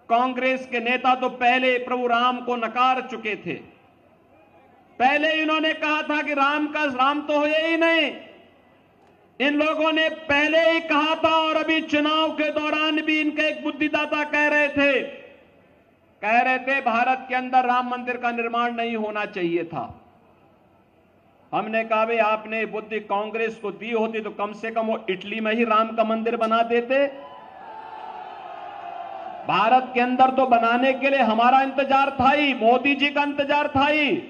कांग्रेस के नेता तो पहले प्रभु राम को नकार चुके थे। पहले इन्होंने कहा था कि राम तो है ही नहीं। इन लोगों ने पहले ही कहा था और अभी चुनाव के दौरान भी इनके एक बुद्धिदाता कह रहे थे भारत के अंदर राम मंदिर का निर्माण नहीं होना चाहिए था। हमने कहा भाई आपने बुद्धि कांग्रेस को दी होती तो कम से कम वो इटली में ही राम का मंदिर बना देते। भारत के अंदर तो बनाने के लिए हमारा इंतजार था ही, मोदी जी का इंतजार था ही।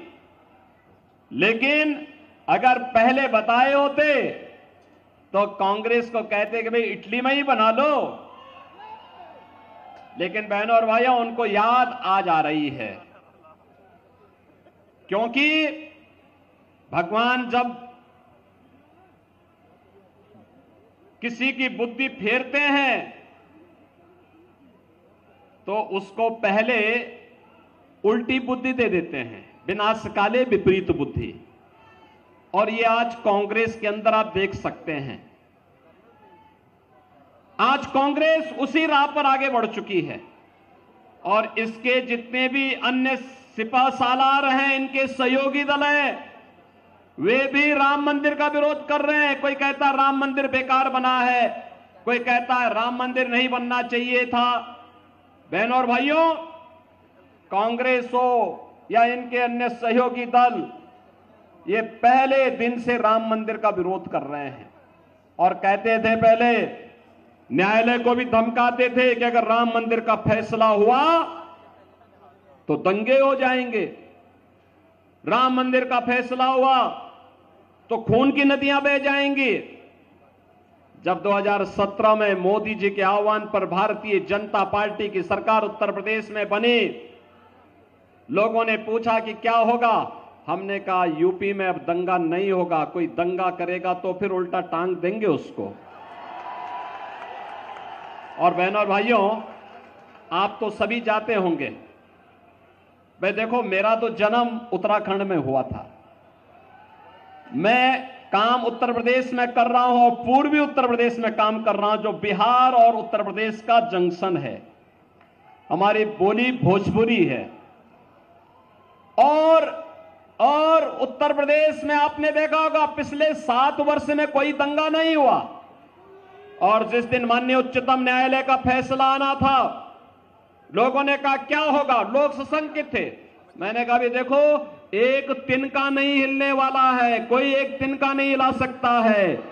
लेकिन अगर पहले बताए होते तो कांग्रेस को कहते कि भाई इटली में ही बना लो। लेकिन बहनों और भाइयों, उनको याद आ जा रही है, क्योंकि भगवान जब किसी की बुद्धि फेरते हैं तो उसको पहले उल्टी बुद्धि दे देते हैं, विनाश काले विपरीत बुद्धि। और ये आज कांग्रेस के अंदर आप देख सकते हैं। आज कांग्रेस उसी राह पर आगे बढ़ चुकी है और इसके जितने भी अन्य सिपा सालार हैं, इनके सहयोगी दल हैं, वे भी राम मंदिर का विरोध कर रहे हैं। कोई कहता है राम मंदिर बेकार बना है, कोई कहता है राम मंदिर नहीं बनना चाहिए था। बहनों और भाइयों, कांग्रेस हो या इनके अन्य सहयोगी दल, ये पहले दिन से राम मंदिर का विरोध कर रहे हैं और कहते थे, पहले न्यायालय को भी धमकाते थे कि अगर राम मंदिर का फैसला हुआ तो दंगे हो जाएंगे, राम मंदिर का फैसला हुआ तो खून की नदियां बह जाएंगी। जब 2017 में मोदी जी के आह्वान पर भारतीय जनता पार्टी की सरकार उत्तर प्रदेश में बनी, लोगों ने पूछा कि क्या होगा। हमने कहा यूपी में अब दंगा नहीं होगा, कोई दंगा करेगा तो फिर उल्टा टांग देंगे उसको। और बहनों और भाइयों, आप तो सभी जाते होंगे। भाई देखो, मेरा तो जन्म उत्तराखंड में हुआ था। मैं काम उत्तर प्रदेश में कर रहा हूं और पूर्वी उत्तर प्रदेश में काम कर रहा हूं, जो बिहार और उत्तर प्रदेश का जंक्शन है। हमारी बोली भोजपुरी है। और उत्तर प्रदेश में आपने देखा होगा पिछले 7 वर्ष में कोई दंगा नहीं हुआ। और जिस दिन माननीय उच्चतम न्यायालय का फैसला आना था, लोगों ने कहा क्या होगा, लोग सशंकित थे। मैंने कहा भी देखो, एक तिनका नहीं हिलने वाला है, कोई एक तिनका नहीं हिला सकता है।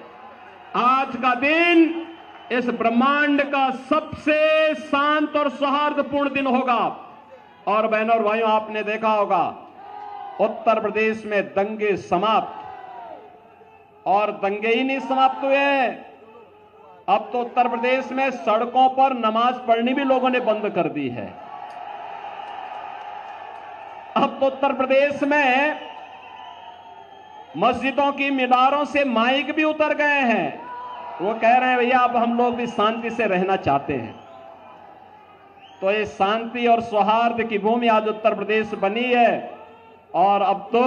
आज का दिन इस ब्रह्मांड का सबसे शांत और सौहार्दपूर्ण दिन होगा। और बहनों और भाइयों, आपने देखा होगा उत्तर प्रदेश में दंगे समाप्त, और दंगे ही नहीं समाप्त हुए, अब तो उत्तर प्रदेश में सड़कों पर नमाज पढ़नी भी लोगों ने बंद कर दी है। अब तो उत्तर प्रदेश में मस्जिदों की मीनारों से माइक भी उतर गए हैं। वो कह रहे हैं भैया अब हम लोग भी शांति से रहना चाहते हैं। तो ये शांति और सौहार्द की भूमि आज उत्तर प्रदेश बनी है। और अब तो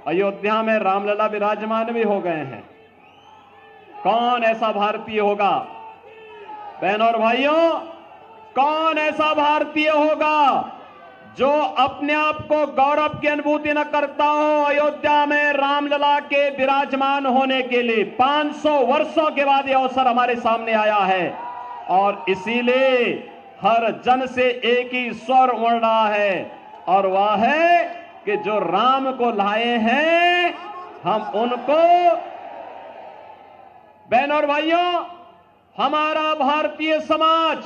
अयोध्या में रामलला विराजमान भी हो गए हैं। कौन ऐसा भारतीय होगा, बहनों और भाइयों, कौन ऐसा भारतीय होगा जो अपने आप को गौरव की अनुभूति न करता हो अयोध्या में रामलला के विराजमान होने के लिए। 500 वर्षों के बाद यह अवसर हमारे सामने आया है और इसीलिए हर जन से एक ही स्वर उमड़ रहा है, और वह है कि जो राम को लाए हैं हम उनको, बहनों और भाइयों, हमारा भारतीय समाज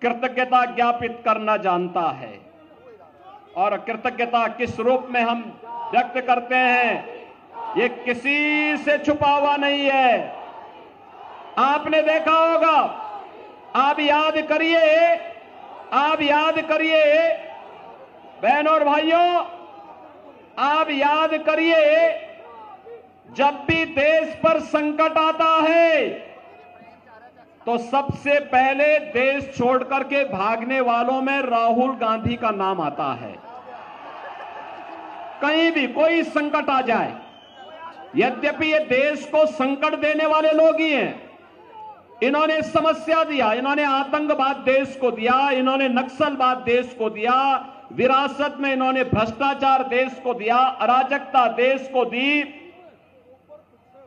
कृतज्ञता ज्ञापित करना जानता है। और कृतज्ञता किस रूप में हम व्यक्त करते हैं, ये किसी से छुपा हुआ नहीं है। आपने देखा होगा, आप याद करिए बहनों और भाइयों, आप याद करिए, जब भी देश पर संकट आता है तो सबसे पहले देश छोड़ करके भागने वालों में राहुल गांधी का नाम आता है। कहीं भी कोई संकट आ जाए, यद्यपि ये देश को संकट देने वाले लोग ही हैं, इन्होंने समस्या दिया, इन्होंने आतंकवाद देश को दिया, इन्होंने नक्सलवाद देश को दिया, विरासत में इन्होंने भ्रष्टाचार देश को दिया, अराजकता देश को दी,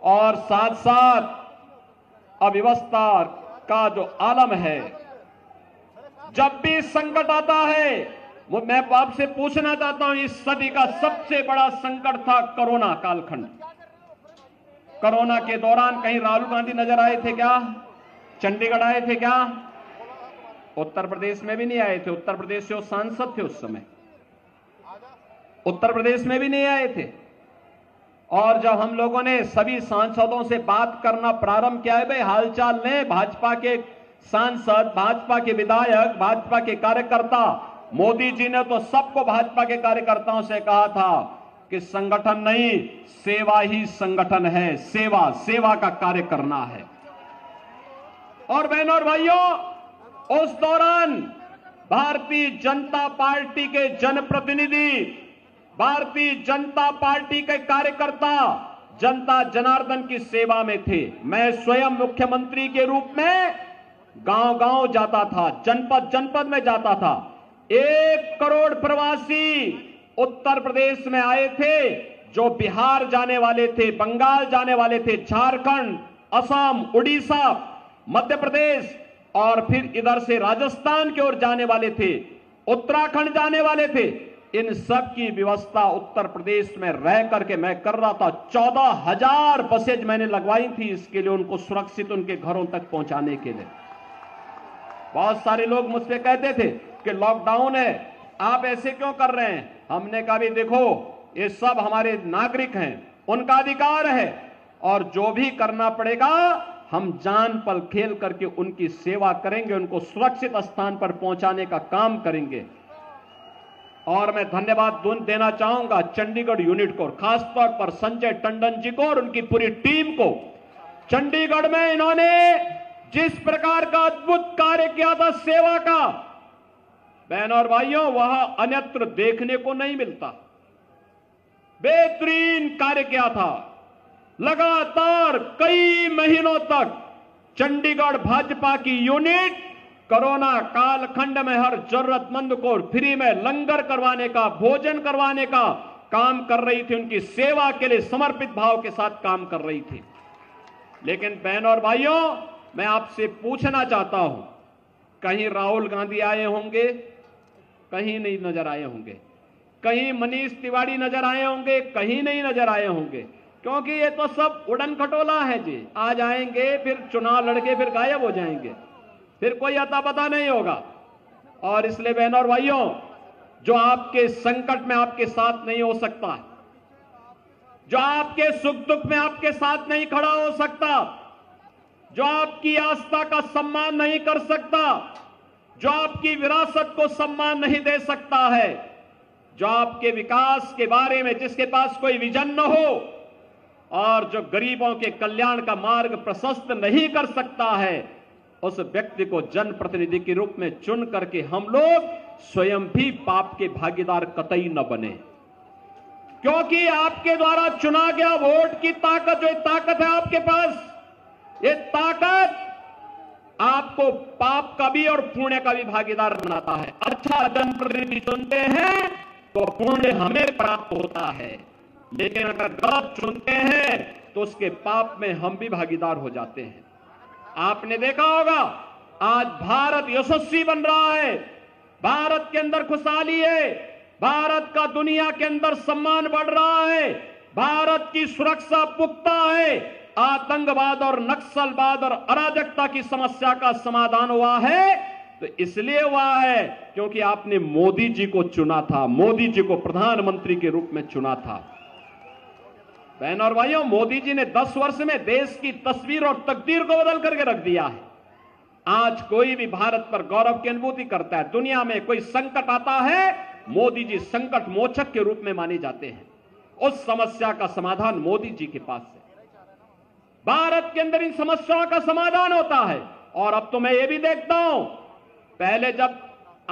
और साथ साथ अव्यवस्था का जो आलम है। जब भी संकट आता है, मैं आपसे पूछना चाहता हूं, इस सदी का सबसे बड़ा संकट था कोरोना कालखंड। कोरोना के दौरान कहीं राहुल गांधी नजर आए थे क्या? चंडीगढ़ आए थे क्या? उत्तर प्रदेश में भी नहीं आए थे। उत्तर प्रदेश से वो सांसद थे उस समय, उत्तर प्रदेश में भी नहीं आए थे। और जब हम लोगों ने सभी सांसदों से बात करना प्रारंभ किया है, भाई हालचाल लें, भाजपा के सांसद, भाजपा के विधायक, भाजपा के कार्यकर्ता, मोदी जी ने तो सबको भाजपा के कार्यकर्ताओं से कहा था कि संगठन नहीं, सेवा ही संगठन है, सेवा, सेवा का कार्य करना है। और बहनों और भाइयों, उस दौरान भारतीय जनता पार्टी के जनप्रतिनिधि, भारतीय जनता पार्टी के कार्यकर्ता जनता जनार्दन की सेवा में थे। मैं स्वयं मुख्यमंत्री के रूप में गांव-गांव जाता था, जनपद जनपद में जाता था। 1 करोड़ प्रवासी उत्तर प्रदेश में आए थे, जो बिहार जाने वाले थे, बंगाल जाने वाले थे, झारखंड, असम, उड़ीसा, मध्य प्रदेश, और फिर इधर से राजस्थान की ओर जाने वाले थे, उत्तराखंड जाने वाले थे। इन सब की व्यवस्था उत्तर प्रदेश में रह करके मैं कर रहा था। 14,000 बसेज मैंने लगवाई थी इसके लिए, उनको सुरक्षित उनके घरों तक पहुंचाने के लिए। बहुत सारे लोग मुझसे कहते थे कि लॉकडाउन है, आप ऐसे क्यों कर रहे हैं? हमने कहा भी देखो, ये सब हमारे नागरिक हैं, उनका अधिकार है, और जो भी करना पड़ेगा हम जान पल खेल करके उनकी सेवा करेंगे, उनको सुरक्षित स्थान पर पहुंचाने का काम करेंगे। और मैं धन्यवाद देना चाहूंगा चंडीगढ़ यूनिट को, खासतौर पर संजय टंडन जी को और उनकी पूरी टीम को। चंडीगढ़ में इन्होंने जिस प्रकार का अद्भुत कार्य किया था सेवा का, बहनों और भाइयों, वह अन्यत्र देखने को नहीं मिलता। बेहतरीन कार्य किया था। लगातार कई महीनों तक चंडीगढ़ भाजपा की यूनिट कोरोना कालखंड में हर जरूरतमंद को फ्री में लंगर करवाने का, भोजन करवाने का काम कर रही थी, उनकी सेवा के लिए समर्पित भाव के साथ काम कर रही थी। लेकिन बहनों और भाइयों, मैं आपसे पूछना चाहता हूं, कहीं राहुल गांधी आए होंगे? कहीं नहीं नजर आए होंगे। कहीं मनीष तिवारी नजर आए होंगे? कहीं नहीं नजर आए होंगे। क्योंकि ये तो सब उड़न खटोला है जी, आ जाएंगे, फिर चुनाव लड़के फिर गायब हो जाएंगे, फिर कोई अता पता नहीं होगा। और इसलिए बहनों और भाइयों, जो आपके संकट में आपके साथ नहीं हो सकता, जो आपके सुख दुख में आपके साथ नहीं खड़ा हो सकता, जो आपकी आस्था का सम्मान नहीं कर सकता, जो आपकी विरासत को सम्मान नहीं दे सकता है, जो आपके विकास के बारे में जिसके पास कोई विजन न हो, और जो गरीबों के कल्याण का मार्ग प्रशस्त नहीं कर सकता है, उस व्यक्ति को जनप्रतिनिधि के रूप में चुन करके हम लोग स्वयं भी पाप के भागीदार कतई न बने। क्योंकि आपके द्वारा चुना गया वोट की ताकत, जो ताकत है आपके पास, ये ताकत आपको पाप का भी और पुण्य का भी भागीदार बनाता है। अच्छा जनप्रतिनिधि चुनते हैं तो पुण्य हमें प्राप्त होता है, लेकिन अगर गलत चुनते हैं तो उसके पाप में हम भी भागीदार हो जाते हैं। आपने देखा होगा, आज भारत यशस्वी बन रहा है, भारत के अंदर खुशहाली है, भारत का दुनिया के अंदर सम्मान बढ़ रहा है, भारत की सुरक्षा पुख्ता है, आतंकवाद और नक्सलवाद और अराजकता की समस्या का समाधान हुआ है, तो इसलिए हुआ है क्योंकि आपने मोदी जी को चुना था, मोदी जी को प्रधानमंत्री के रूप में चुना था। बहनों और भाइयों, मोदी जी ने 10 वर्ष में देश की तस्वीर और तकदीर को बदल करके रख दिया है। आज कोई भी भारत पर गौरव की अनुभूति करता है। दुनिया में कोई संकट आता है, मोदी जी संकट मोचक के रूप में माने जाते हैं। उस समस्या का समाधान मोदी जी के पास है। भारत के अंदर इन समस्याओं का समाधान होता है। और अब तो मैं ये भी देखता हूं, पहले जब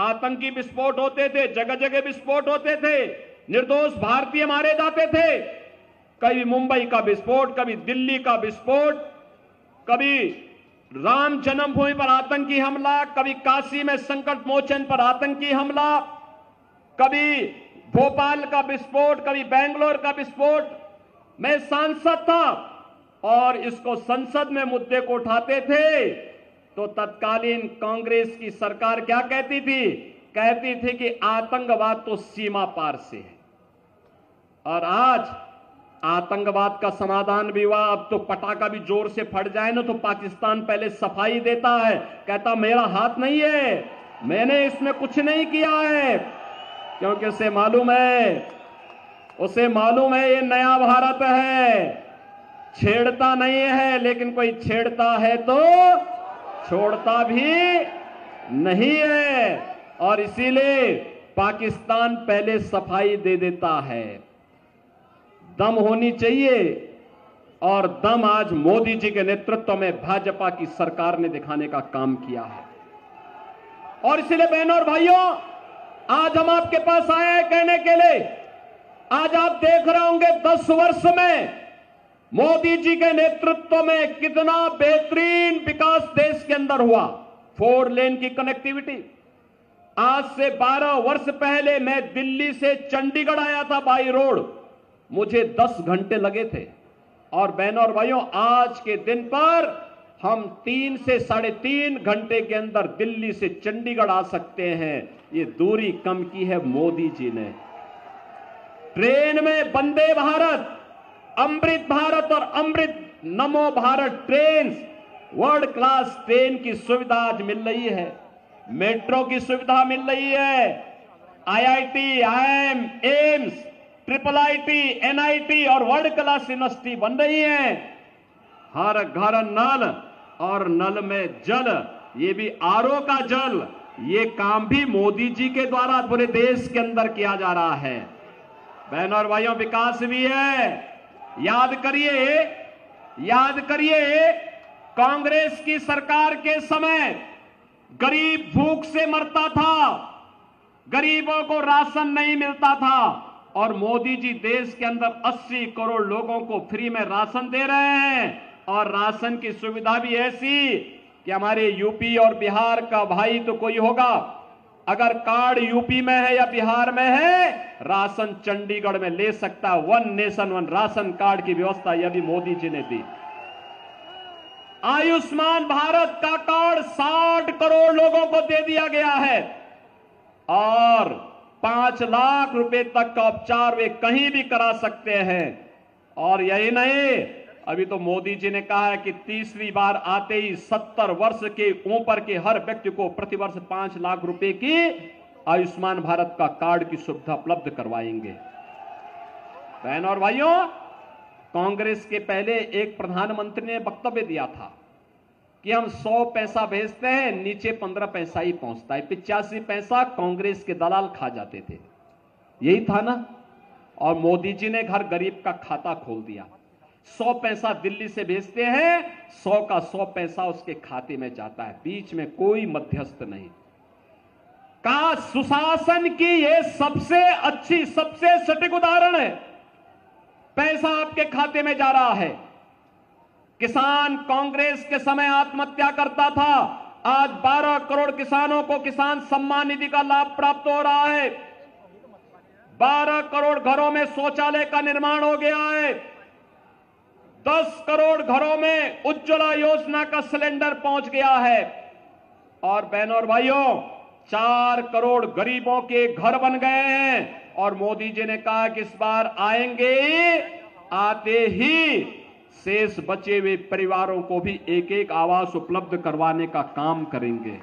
आतंकी विस्फोट होते थे, जगह जगह विस्फोट होते थे, निर्दोष भारतीय मारे जाते थे, कभी मुंबई का विस्फोट, कभी दिल्ली का विस्फोट, कभी राम जन्मभूमि पर आतंकी हमला, कभी काशी में संकट मोचन पर आतंकी हमला, कभी भोपाल का विस्फोट, कभी बेंगलोर का विस्फोट। मैं सांसद था और इसको संसद में मुद्दे को उठाते थे तो तत्कालीन कांग्रेस की सरकार क्या कहती थी? कहती थी कि आतंकवाद तो सीमा पार से है। और आज आतंकवाद का समाधान भी हुआ। अब तो पटाखा भी जोर से फट जाए ना तो पाकिस्तान पहले सफाई देता है, कहता मेरा हाथ नहीं है, मैंने इसमें कुछ नहीं किया है, क्योंकि उसे मालूम है ये नया भारत है, छेड़ता नहीं है, लेकिन कोई छेड़ता है तो छोड़ता भी नहीं है। और इसीलिए पाकिस्तान पहले सफाई दे देता है। दम होनी चाहिए, और दम आज मोदी जी के नेतृत्व में भाजपा की सरकार ने दिखाने का काम किया है। और इसलिए बहनों और भाइयों, आज हम आपके पास आए हैं कहने के लिए, आज आप देख रहे होंगे 10 वर्ष में मोदी जी के नेतृत्व में कितना बेहतरीन विकास देश के अंदर हुआ। 4 लेन की कनेक्टिविटी। आज से 12 वर्ष पहले मैं दिल्ली से चंडीगढ़ आया था बाई रोड, मुझे 10 घंटे लगे थे। और बहनों और भाइयों, आज के दिन पर हम 3 से 3.5 घंटे के अंदर दिल्ली से चंडीगढ़ आ सकते हैं। ये दूरी कम की है मोदी जी ने। ट्रेन में वंदे भारत, अमृत भारत और अमृत नमो Bharat train, world class train की सुविधा आज मिल रही है। मेट्रो की सुविधा मिल रही है। IIT, IIM, AIIMS, IIIT, NIT और वर्ल्ड क्लास यूनिवर्सिटी बन रही है। हर घर नल और नल में जल, ये भी RO का जल, ये काम भी मोदी जी के द्वारा पूरे देश के अंदर किया जा रहा है। बहनों और भाइयों, विकास भी है। याद करिए कांग्रेस की सरकार के समय गरीब भूख से मरता था, गरीबों को राशन नहीं मिलता था, और मोदी जी देश के अंदर 80 करोड़ लोगों को फ्री में राशन दे रहे हैं। और राशन की सुविधा भी ऐसी कि हमारे यूपी और बिहार का भाई तो कोई होगा, अगर कार्ड यूपी में है या बिहार में है, राशन चंडीगढ़ में ले सकता है। 1 नेशन 1 राशन कार्ड की व्यवस्था यह भी मोदी जी ने दी। आयुष्मान भारत का कार्ड 60 करोड़ लोगों को दे दिया गया है, और 5 लाख रुपए तक का उपचार वे कहीं भी करा सकते हैं। और यही नहीं, अभी तो मोदी जी ने कहा है कि तीसरी बार आते ही 70 वर्ष के ऊपर के हर व्यक्ति को प्रतिवर्ष 5 लाख रुपए की आयुष्मान भारत का कार्ड की सुविधा उपलब्ध करवाएंगे। बहनों और भाइयों, कांग्रेस के पहले एक प्रधानमंत्री ने वक्तव्य दिया था कि हम 100 पैसा भेजते हैं, नीचे 15 पैसा ही पहुंचता है। 85 पैसा कांग्रेस के दलाल खा जाते थे, यही था ना। और मोदी जी ने हर गरीब का खाता खोल दिया। 100 पैसा दिल्ली से भेजते हैं, 100 का 100 पैसा उसके खाते में जाता है, बीच में कोई मध्यस्थ नहीं। का सुशासन की यह सबसे अच्छी, सबसे सटीक उदाहरण है। पैसा आपके खाते में जा रहा है। किसान कांग्रेस के समय आत्महत्या करता था, आज 12 करोड़ किसानों को किसान सम्मान निधि का लाभ प्राप्त हो रहा है। 12 करोड़ घरों में शौचालय का निर्माण हो गया है। 10 करोड़ घरों में उज्ज्वला योजना का सिलेंडर पहुंच गया है। और बहनों और भाइयों, 4 करोड़ गरीबों के घर बन गए हैं। और मोदी जी ने कहा कि इस बार आएंगे, आते ही शेष बचे हुए परिवारों को भी एक-एक आवास उपलब्ध करवाने का काम करेंगे।